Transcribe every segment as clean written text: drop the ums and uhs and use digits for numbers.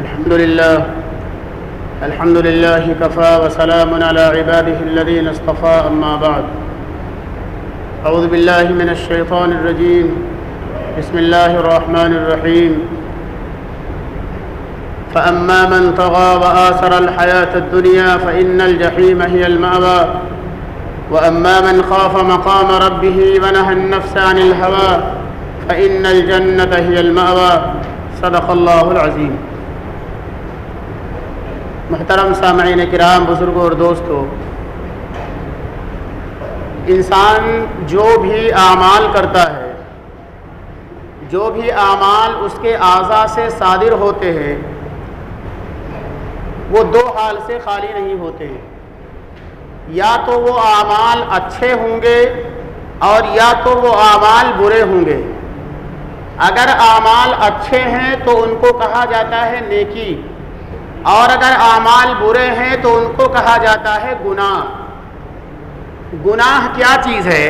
الحمد لله كفى وسلام على عباده الذين اصطفى أما بعد. أعوذ بالله من الشيطان الرجيم. بسم الله الرحمن الرحيم. فأما من طغى وآثر الحياة الدنيا فإن الجحيم هي المأوى وأما من خاف مقام ربه ونهى النفس عن الهوى فإن الجنة هي المأوى. صدق اللہ العظیم. محترم سامعین کرام، بزرگوں اور دوستو، انسان جو بھی اعمال کرتا ہے، جو بھی اعمال اس کے اعضاء سے صادر ہوتے ہیں، وہ دو حال سے خالی نہیں ہوتے ہیں. یا تو وہ اعمال اچھے ہوں گے اور یا تو وہ اعمال برے ہوں گے. اگر اعمال اچھے ہیں تو ان کو کہا جاتا ہے نیکی، اور اگر اعمال برے ہیں تو ان کو کہا جاتا ہے گناہ. گناہ کیا چیز ہے؟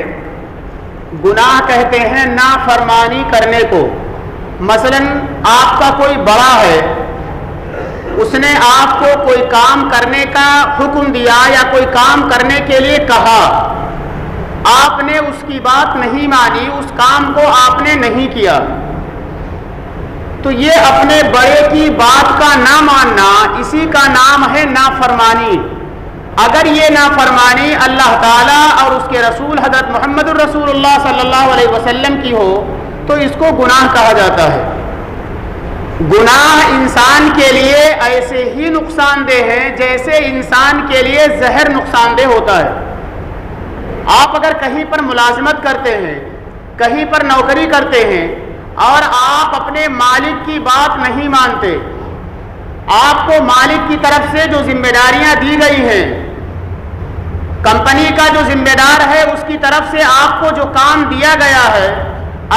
گناہ کہتے ہیں نافرمانی کرنے کو. مثلا آپ کا کوئی بڑا ہے، اس نے آپ کو کوئی کام کرنے کا حکم دیا یا کوئی کام کرنے کے لیے کہا، آپ نے اس کی بات نہیں مانی، اس کام کو آپ نے نہیں کیا، تو یہ اپنے بڑے کی بات کا نہ ماننا، اسی کا نام ہے نافرمانی. اگر یہ نافرمانی اللہ تعالیٰ اور اس کے رسول حضرت محمد الرسول اللہ صلی اللہ علیہ وسلم کی ہو تو اس کو گناہ کہا جاتا ہے. گناہ انسان کے لیے ایسے ہی نقصان دہ ہے جیسے انسان کے لیے زہر نقصان دہ ہوتا ہے. آپ اگر کہیں پر ملازمت کرتے ہیں، کہیں پر نوکری کرتے ہیں اور آپ اپنے مالک کی بات نہیں مانتے، آپ کو مالک کی طرف سے جو ذمہ داریاں دی گئی ہیں، کمپنی کا جو ذمہ دار ہے اس کی طرف سے آپ کو جو کام دیا گیا ہے،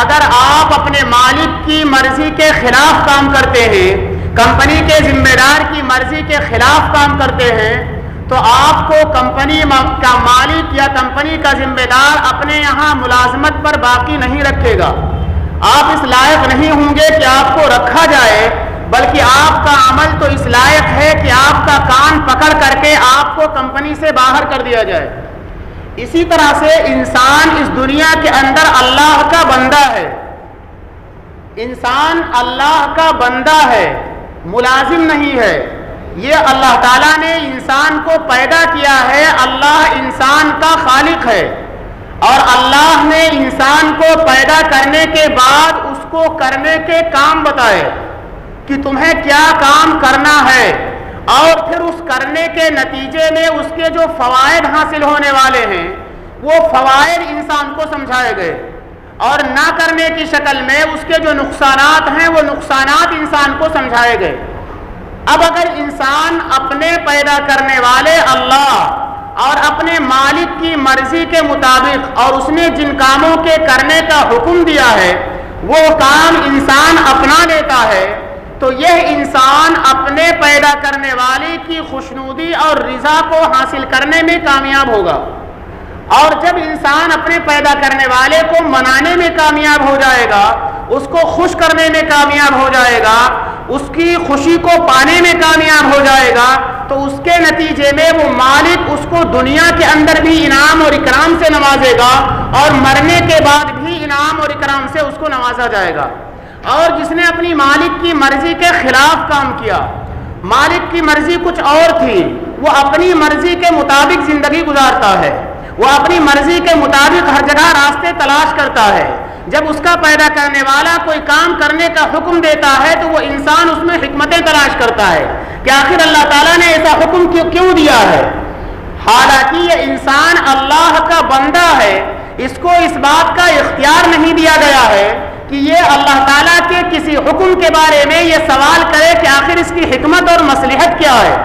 اگر آپ اپنے مالک کی مرضی کے خلاف کام کرتے ہیں، کمپنی کے ذمہ دار کی مرضی کے خلاف کام کرتے ہیں، تو آپ کو کمپنی کا مالک یا کمپنی کا ذمہ دار اپنے یہاں ملازمت پر باقی نہیں رکھے گا. آپ اس لائق نہیں ہوں گے کہ آپ کو رکھا جائے، بلکہ آپ کا عمل تو اس لائق ہے کہ آپ کا کان پکڑ کر کے آپ کو کمپنی سے باہر کر دیا جائے. اسی طرح سے انسان اس دنیا کے اندر اللہ کا بندہ ہے. انسان اللہ کا بندہ ہے، ملازم نہیں ہے. یہ اللہ تعالیٰ نے انسان کو پیدا کیا ہے، اللہ انسان کا خالق ہے، اور اللہ نے انسان کو پیدا کرنے کے بعد اس کو کرنے کے کام بتائے کہ تمہیں کیا کام کرنا ہے، اور پھر اس کرنے کے نتیجے میں اس کے جو فوائد حاصل ہونے والے ہیں وہ فوائد انسان کو سمجھائے گئے، اور نہ کرنے کی شکل میں اس کے جو نقصانات ہیں وہ نقصانات انسان کو سمجھائے گئے. اب اگر انسان اپنے پیدا کرنے والے اللہ اور اپنے مالک کی مرضی کے مطابق اور اس نے جن کاموں کے کرنے کا حکم دیا ہے وہ کام انسان اپنا لیتا ہے، تو یہ انسان اپنے پیدا کرنے والے کی خوشنودی اور رضا کو حاصل کرنے میں کامیاب ہوگا. اور جب انسان اپنے پیدا کرنے والے کو منانے میں کامیاب ہو جائے گا، اس کو خوش کرنے میں کامیاب ہو جائے گا، اس کی خوشی کو پانے میں کامیاب ہو جائے گا، تو اس کے نتیجے میں وہ مالک اس کو دنیا کے اندر بھی انعام اور اکرام سے نوازے گا، اور مرنے کے بعد بھی انعام اور اکرام سے اس کو نوازا جائے گا. اور جس نے اپنی مالک کی مرضی کے خلاف کام کیا، مالک کی مرضی کچھ اور تھی، وہ اپنی مرضی کے مطابق زندگی گزارتا ہے، وہ اپنی مرضی کے مطابق ہر جگہ راستے تلاش کرتا ہے. جب اس کا پیدا کرنے والا کوئی کام کرنے کا حکم دیتا ہے تو وہ انسان اس میں حکمتیں تلاش کرتا ہے کہ آخر اللہ تعالیٰ نے ایسا حکم کیوں دیا ہے. حالانکہ یہ انسان اللہ کا بندہ ہے، اس کو اس بات کا اختیار نہیں دیا گیا ہے کہ یہ اللہ تعالیٰ کے کسی حکم کے بارے میں یہ سوال کرے کہ آخر اس کی حکمت اور مصلحت کیا ہے،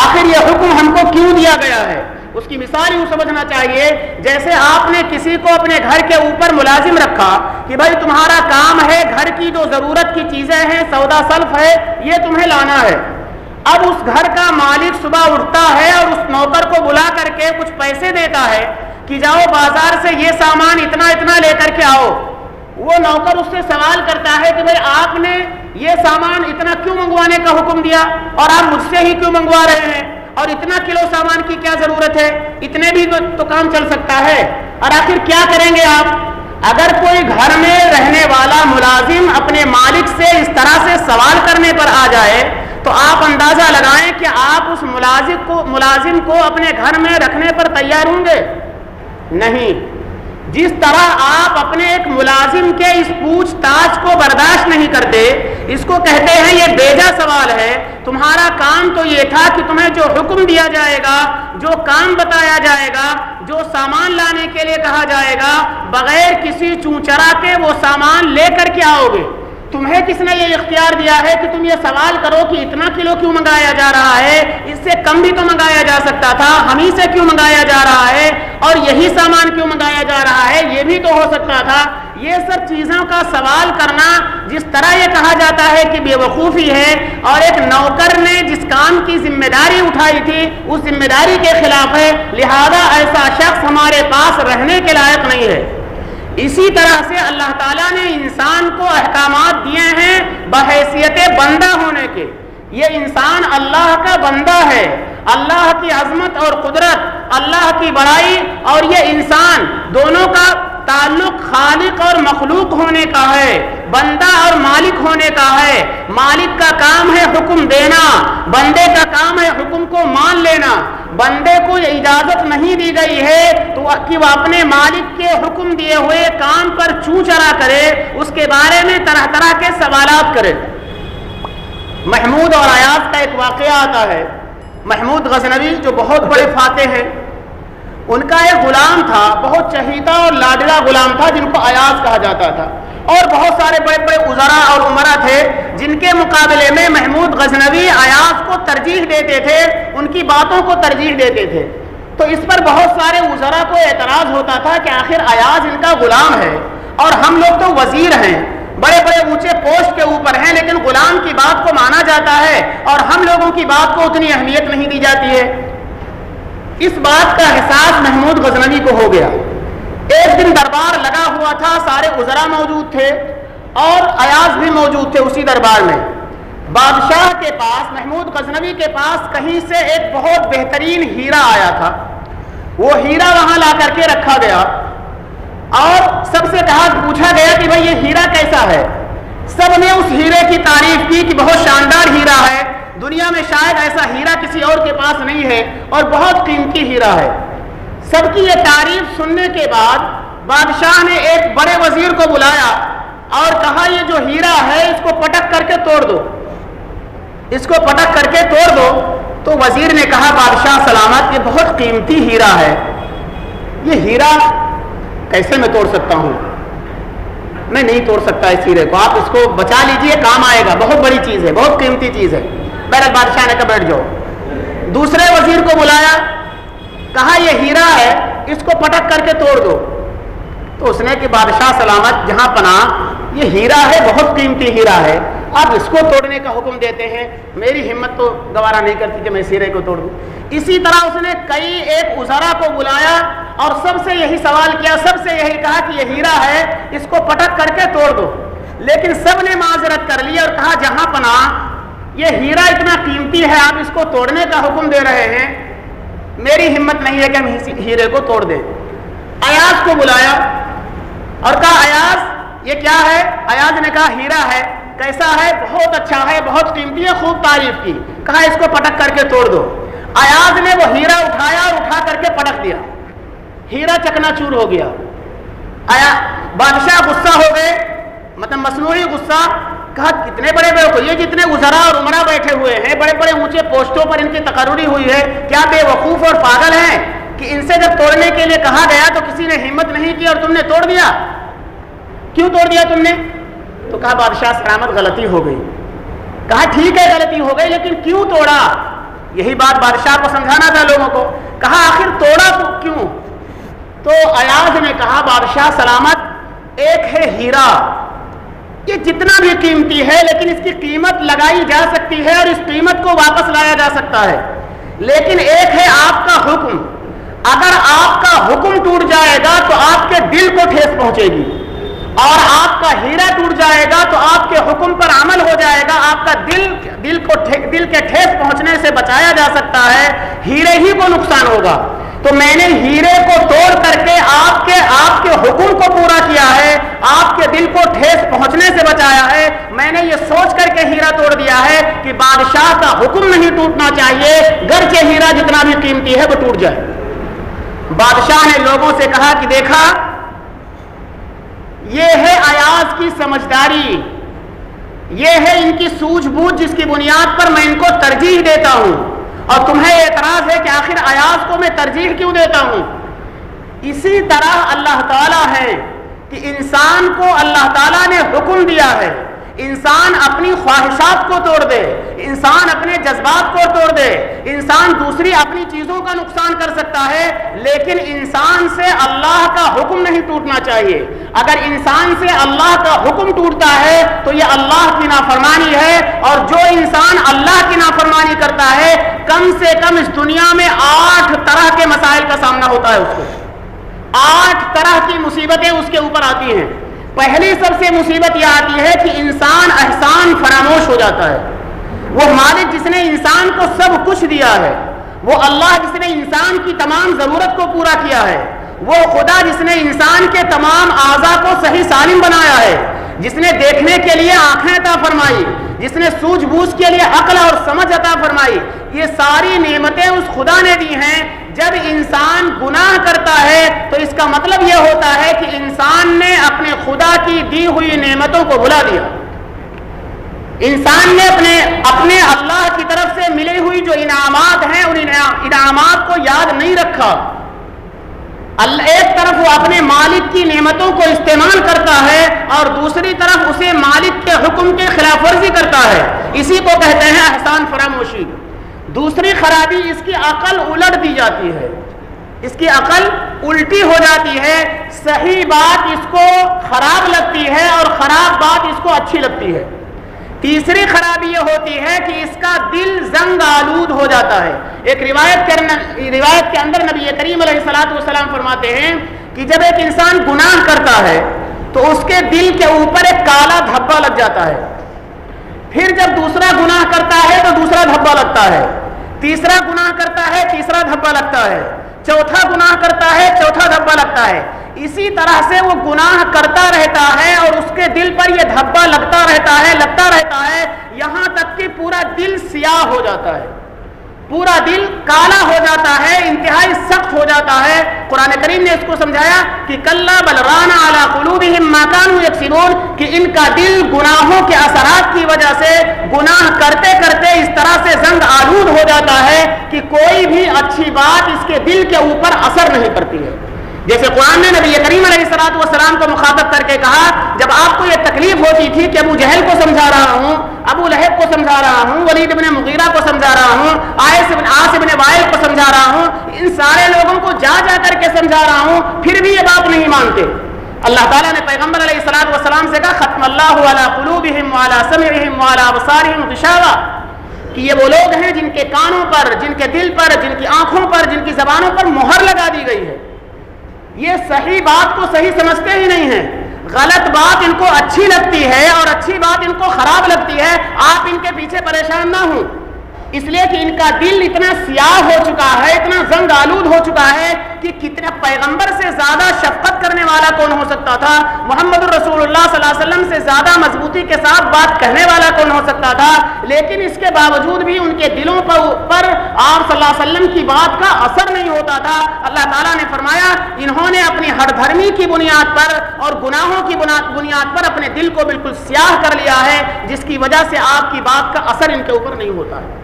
آخر یہ حکم ہم کو کیوں دیا گیا ہے. اس کی مثال یوں سمجھنا چاہیے جیسے آپ نے کسی کو اپنے گھر کے اوپر ملازم رکھا کہ بھائی تمہارا کام ہے گھر کی جو ضرورت کی چیزیں ہیں، سودا سلف ہے، یہ تمہیں لانا ہے. اب اس گھر کا مالک صبح اٹھتا ہے اور اس نوکر کو بلا کر کے کچھ پیسے دیتا ہے کہ جاؤ بازار سے یہ سامان اتنا اتنا لے کر کے آؤ. وہ نوکر اس سے سوال کرتا ہے کہ بھائی آپ نے یہ سامان اتنا کیوں منگوانے کا حکم دیا اور آپ مجھ سے ہی کیوں منگوا رہے ہیں، اور اتنا کلو سامان کی کیا ضرورت ہے، اتنے بھی تو کام چل سکتا ہے۔ اور آخر کیا کریں گے آپ؟ اگر کوئی گھر میں رہنے والا ملازم اپنے مالک سے اس طرح سے سوال کرنے پر آ جائے تو آپ اندازہ لگائیں کہ آپ اس ملازم کو اپنے گھر میں رکھنے پر تیار ہوں گے؟ نہیں۔ جس طرح آپ اپنے ایک ملازم کے اس پوچھ تاچھ کو برداشت نہیں کرتے، اس کو کہتے ہیں یہ بیجا سوال ہے، تمہارا کام تو یہ تھا کہ تمہیں جو حکم دیا جائے گا، جو کام بتایا جائے گا، جو سامان لانے کے لیے کہا جائے گا، بغیر کسی چونچرا کے وہ سامان لے کر کے آؤ گے۔ تمہیں کس نے یہ اختیار دیا ہے کہ تم یہ سوال کرو کہ اتنا کلو کیوں منگایا جا رہا ہے، اس سے کم بھی تو منگایا جا سکتا تھا، ہم ہی سے کیوں منگایا جا رہا ہے، اور یہی سامان کیوں منگایا جا رہا ہے، یہ بھی تو ہو سکتا تھا۔ یہ سب چیزوں کا سوال کرنا جس طرح یہ کہا جاتا ہے کہ بے وقوفی ہے، اور ایک نوکر نے جس کام کی ذمہ داری اٹھائی تھی اس ذمہ داری کے خلاف ہے، لہذا ایسا شخص ہمارے پاس رہنے کے لائق نہیں ہے۔ اسی طرح سے اللہ تعالیٰ نے انسان کو احکامات دیے ہیں بحیثیت بندہ ہونے کے۔ یہ انسان اللہ کا بندہ ہے، اللہ کی عظمت اور قدرت، اللہ کی بڑائی اور یہ انسان دونوں کا تعلق خالق اور مخلوق ہونے کا ہے، بندہ اور مالک ہونے کا ہے۔ مالک کا کام ہے حکم دینا، بندے کا کام ہے حکم کو مان لینا۔ بندے کو یہ اجازت نہیں دی گئی ہے تو کہ وہ اپنے مالک کے حکم دیے ہوئے کام پر چوں چرا کرے، اس کے بارے میں طرح طرح کے سوالات کرے۔ محمود اور ایاز کا ایک واقعہ آتا ہے۔ محمود غزنوی جو بہت بڑے فاتح ہیں، ان کا ایک غلام تھا، بہت چہیتا اور لاڈلا غلام تھا جن کو ایاز کہا جاتا تھا، اور بہت سارے بڑے بڑے وزراء اور عمرا تھے جن کے مقابلے میں محمود غزنوی ایاز کو ترجیح دیتے تھے، ان کی باتوں کو ترجیح دیتے تھے۔ تو اس پر بہت سارے وزراء کو اعتراض ہوتا تھا کہ آخر ایاز ان کا غلام ہے اور ہم لوگ تو وزیر ہیں، بڑے بڑے اونچے پوسٹ کے اوپر ہیں، لیکن غلام کی بات کو مانا جاتا ہے اور ہم لوگوں کی بات کو اتنی اہمیت نہیں دی جاتی ہے۔ اس بات کا احساس محمود غزنوی کو ہو گیا۔ ایک دن دربار لگا ہوا تھا، سارے وزراء موجود تھے اور ایاز بھی موجود تھے اسی دربار میں۔ بادشاہ کے پاس، محمود غزنوی کے پاس کہیں سے ایک بہت بہترین ہیرا آیا تھا۔ وہ ہیرا وہاں لا کر کے رکھا گیا اور سب سے پوچھا گیا کہ بھئی یہ ہیرا کیسا ہے۔ سب نے اس ہیرے کی تعریف کی کہ بہت شاندار ہیرا ہے، دنیا میں شاید ایسا ہیرا کسی اور کے پاس نہیں ہے اور بہت قیمتی ہیرا ہے۔ سب کی یہ تعریف سننے کے بعد بادشاہ نے ایک بڑے وزیر کو بلایا اور کہا یہ جو ہیرا ہے اس کو پٹک کر کے توڑ دو، اس کو پٹک کر کے توڑ دو۔ تو وزیر نے کہا بادشاہ سلامت، یہ بہت قیمتی ہیرا ہے، یہ ہیرا کیسے میں توڑ سکتا ہوں؟ میں نہیں توڑ سکتا اس ہیرے کو، آپ اس کو بچا لیجئے، کام آئے گا، بہت بڑی چیز ہے، بہت قیمتی چیز ہے۔ بہرحال بادشاہ نے کہا بیٹھ جاؤ۔ دوسرے وزیر کو بلایا، کہا یہ ہیرا ہے، اس کو پٹک کر کے توڑ دو۔ تو اس نے کہ بادشاہ سلامت جہاں پناہ، یہ ہیرا ہے، بہت قیمتی ہیرا ہے، آپ اس کو توڑنے کا حکم دیتے ہیں، میری ہمت تو گوارا نہیں کرتی کہ میں اس ہیرے کو توڑ دوں۔ اسی طرح اس نے کئی ایک وزراء کو بلایا اور سب سے یہی سوال کیا، سب سے یہی کہا کہ یہ ہیرا ہے، اس کو پٹک کر کے توڑ دو۔ لیکن سب نے معذرت کر لی اور کہا جہاں پناہ یہ ہیرا اتنا قیمتی ہے، آپ اس کو توڑنے کا حکم دے رہے ہیں، میری ہمت نہیں ہے کہ ہم اس ہیرے کو توڑ دیں۔ ایاز کو بلایا اور کہا ایاز یہ کیا ہے؟ ایاز نے کہا ہیرا ہے۔ کیسا ہے؟ بہت اچھا ہے، بہت قیمتی ہے، خوب تعریف کی۔ کہا اس کو پٹک کر کے توڑ دو۔ ایاز نے وہ ہیرا اٹھایا اور اٹھا کر کے پٹک دیا، ہیرا چکنا چور ہو گیا۔ بادشاہ غصہ ہو گئے، مطلب مصنوعی غصہ، کہا کتنے بڑے بڑے، یہ جتنے وزراء اور عمرا بیٹھے ہوئے ہیں، بڑے بڑے اونچے پوسٹوں پر ان کی تقرری ہوئی ہے، کیا بے وقوف اور پاگل ہیں کہ ان سے جب توڑنے کے لیے کہا گیا تو کسی نے ہمت نہیں کی اور تم نے توڑ دیا؟ کیوں توڑ دیا تم نے؟ تو کہا بادشاہ سلامت غلطی ہو گئی۔ کہا ٹھیک ہے غلطی ہو گئی، لیکن کیوں توڑا؟ یہی بات بادشاہ کو سمجھانا تھا لوگوں کو۔ کہا آخر توڑا تو کیوں؟ تو ایاز نے کہا بادشاہ سلامت، ایک ہے ہیرا، یہ جتنا بھی قیمتی ہے لیکن اس کی قیمت لگائی جا سکتی ہے اور اس قیمت کو واپس لایا جا سکتا ہے، لیکن ایک ہے آپ کا حکم، اگر آپ کا حکم ٹوٹ جائے گا تو آپ کے دل کو ٹھیس پہنچے گی، اور آپ کا ہیرا ٹوٹ جائے گا تو آپ کے حکم پر عمل ہو جائے گا، آپ کا دل کے ٹھیس پہنچنے سے بچایا جا سکتا ہے، ہیرے ہی کو نقصان ہوگا۔ تو میں نے ہیرے کو توڑ کر کے آپ کے حکم کو پورا کیا ہے، آپ کے دل کو ٹھیس پہنچنے سے بچایا ہے۔ میں نے یہ سوچ کر کے ہیرا توڑ دیا ہے کہ بادشاہ کا حکم نہیں ٹوٹنا چاہیے، گرچہ ہیرا جتنا بھی قیمتی ہے وہ ٹوٹ جائے۔ بادشاہ نے لوگوں سے کہا کہ دیکھا، یہ ہے ایاز کی سمجھداری، یہ ہے ان کی سوجھ بوجھ جس کی بنیاد پر میں ان کو ترجیح دیتا ہوں، اور تمہیں اعتراض ہے کہ آخر ایاز کو میں ترجیح کیوں دیتا ہوں۔ اسی طرح اللہ تعالیٰ ہے کہ انسان کو اللہ تعالیٰ نے حکم دیا ہے، انسان اپنی خواہشات کو توڑ دے، انسان اپنے جذبات کو توڑ دے، انسان دوسری اپنی چیزوں کا نقصان کر سکتا ہے، لیکن انسان سے اللہ کا حکم نہیں ٹوٹنا چاہیے۔ اگر انسان سے اللہ کا حکم ٹوٹتا ہے تو یہ اللہ کی نافرمانی ہے، اور جو انسان اللہ کی نافرمانی کرتا ہے کم سے کم اس دنیا میں 8 طرح کے مسائل کا سامنا ہوتا ہے، اس کو 8 طرح کی مصیبتیں اس کے اوپر آتی ہیں۔ پہلی سب سے مصیبت یہ آتی ہے کہ انسان احسان فراموش ہو جاتا ہے۔ وہ مالک جس نے انسان کو سب کچھ دیا ہے، وہ اللہ جس نے انسان کی تمام ضرورت کو پورا کیا ہے، وہ خدا جس نے انسان کے تمام اعضاء کو صحیح سالم بنایا ہے، جس نے دیکھنے کے لیے آنکھیں عطا فرمائی، جس نے سوجھ بوجھ کے لیے عقل اور سمجھ عطا فرمائی، یہ ساری نعمتیں اس خدا نے دی ہیں۔ جب انسان گناہ کرتا ہے تو اس کا مطلب یہ ہوتا ہے کہ انسان نے اپنے خدا کی دی ہوئی نعمتوں کو بھلا دیا، انسان نے اپنے اللہ کی طرف سے ملی ہوئی جو انعامات ہیں ان انعامات کو یاد نہیں رکھا۔ ایک طرف وہ اپنے مالک کی نعمتوں کو استعمال کرتا ہے اور دوسری طرف اسے مالک کے حکم کی خلاف ورزی کرتا ہے، اسی کو کہتے ہیں احسان فراموشی۔ دوسری خرابی اس کی عقل الٹ دی جاتی ہے، اس کی عقل الٹی ہو جاتی ہے، صحیح بات اس کو خراب لگتی ہے اور خراب بات اس کو اچھی لگتی ہے۔ تیسری خرابی یہ ہوتی ہے کہ اس کا دل زنگ آلود ہو جاتا ہے۔ ایک روایت کے اندر نبی کریم علیہ السلام فرماتے ہیں کہ جب ایک انسان گناہ کرتا ہے تو اس کے دل کے اوپر ایک کالا دھبا لگ جاتا ہے، پھر جب دوسرا گناہ کرتا ہے تو دوسرا دھبا لگتا ہے، تیسرا گناہ کرتا ہے تیسرا دھبا لگتا ہے، چوتھا گناہ کرتا ہے چوتھا دھبا لگتا ہے۔ اسی طرح سے وہ گناہ کرتا رہتا ہے اور اس کے دل پر یہ دھبا لگتا رہتا ہے یہاں تک کہ پورا دل سیاہ ہو جاتا ہے، پورا دل کالا ہو جاتا ہے، انتہائی سخت ہو جاتا ہے۔ قرآن کریم نے اس کو سمجھایا کہ کلا بل ران علی قلوبہم ما کانوا یکسبون، کہ ان کا دل گناہوں کے اثرات کی وجہ سے گناہ کرتے کرتے اس طرح سے زنگ آلود ہو جاتا ہے کہ کوئی بھی اچھی بات اس کے دل کے اوپر اثر نہیں کرتی ہے۔ جیسے قرآن نے نبی کریم علیہ السلام کو مخاطب کر کے کہا، جب آپ کو یہ تکلیف ہوتی تھی کہ ابو جہل کو سمجھا رہا ہوں، ابو لہب کو سمجھا رہا ہوں، ولید بن مغیرہ کو سمجھا رہا ہوں، عاص بن وائل کو سمجھا رہا ہوں، ان سارے لوگوں کو جا کر کے سمجھا رہا ہوں، پھر بھی یہ بات نہیں مانتے۔ اللہ تعالیٰ نے پیغمبر علیہ السلام سے کہا ختم اللہ علی قلوبہم وعلی سمعہم وعلی ابصارہم غشاوہ، کہ یہ وہ لوگ ہیں جن کے کانوں پر، جن کے دل پر، جن کی آنکھوں پر، جن کی زبانوں پر مہر لگا دی گئی ہے۔ یہ صحیح بات کو صحیح سمجھتے ہی نہیں ہیں، غلط بات ان کو اچھی لگتی ہے اور اچھی بات ان کو خراب لگتی ہے۔ آپ ان کے پیچھے پریشان نہ ہوں، اس لیے کہ ان کا دل اتنا سیاہ ہو چکا ہے، اتنا زنگ آلود ہو چکا ہے کہ کتنا پیغمبر سے زیادہ شفقت کرنے والا کون ہو سکتا تھا، محمد الرسول اللہ صلی اللہ علیہ وسلم سے زیادہ مضبوطی کے ساتھ بات کہنے والا کون ہو سکتا تھا، لیکن اس کے باوجود بھی ان کے دلوں پر آپ صلی اللہ علیہ وسلم کی بات کا اثر نہیں ہوتا تھا۔ اللہ تعالیٰ نے فرمایا انہوں نے اپنی ہر دھرمی کی بنیاد پر اور گناہوں کی بنیاد پر اپنے دل کو بالکل سیاہ کر لیا ہے، جس کی وجہ سے آپ کی بات کا اثر ان کے اوپر نہیں ہوتا ہے۔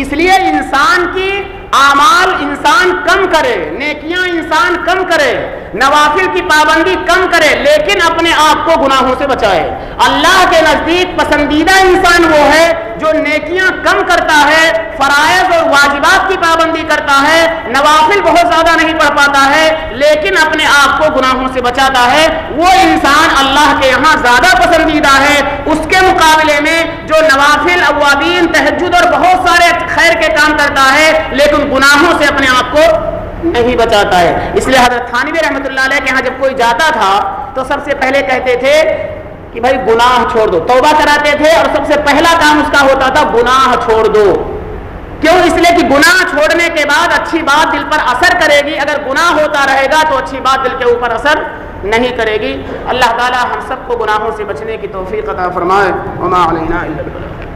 اس لیے انسان کی اعمال انسان کم کرے، نیکیاں انسان کم کرے، نوافل کی پابندی کم کرے، لیکن اپنے آپ کو گناہوں سے بچائے۔ اللہ کے نزدیک پسندیدہ انسان وہ ہے جو نیکیاں کم کرتا ہے، فرائض اور واجبات کی پابندی کرتا ہے، نوافل بہت زیادہ نہیں پڑھ پاتا ہے لیکن اپنے آپ کو گناہوں سے بچاتا ہے، وہ انسان اللہ کے یہاں زیادہ پسندیدہ ہے اس کے مقابلے میں جو نوافل، اوابین، تہجد اور بہت سارے خیر کے کام کرتا ہے لیکن گناہوں سے اپنے آپ کو نہیں بچاتا ہے۔ اس لیے حضرت تھانوی رحمۃ اللہ علیہ کے یہاں جب کوئی جاتا تھا تو سب سے پہلے کہتے تھے کہ بھائی گناہ چھوڑ دو، توبہ کراتے تھے اور سب سے پہلا کام اس کا ہوتا تھا گناہ چھوڑ دو۔ کیوں؟ اس لیے کہ گناہ چھوڑنے کے بعد اچھی بات دل پر اثر کرے گی، اگر گناہ ہوتا رہے گا تو اچھی بات دل کے اوپر اثر نہیں کرے گی۔ اللہ تعالی ہم سب کو گناہوں سے بچنے کی توفیق عطا فرمائے۔ وما علینا الا البلاغ۔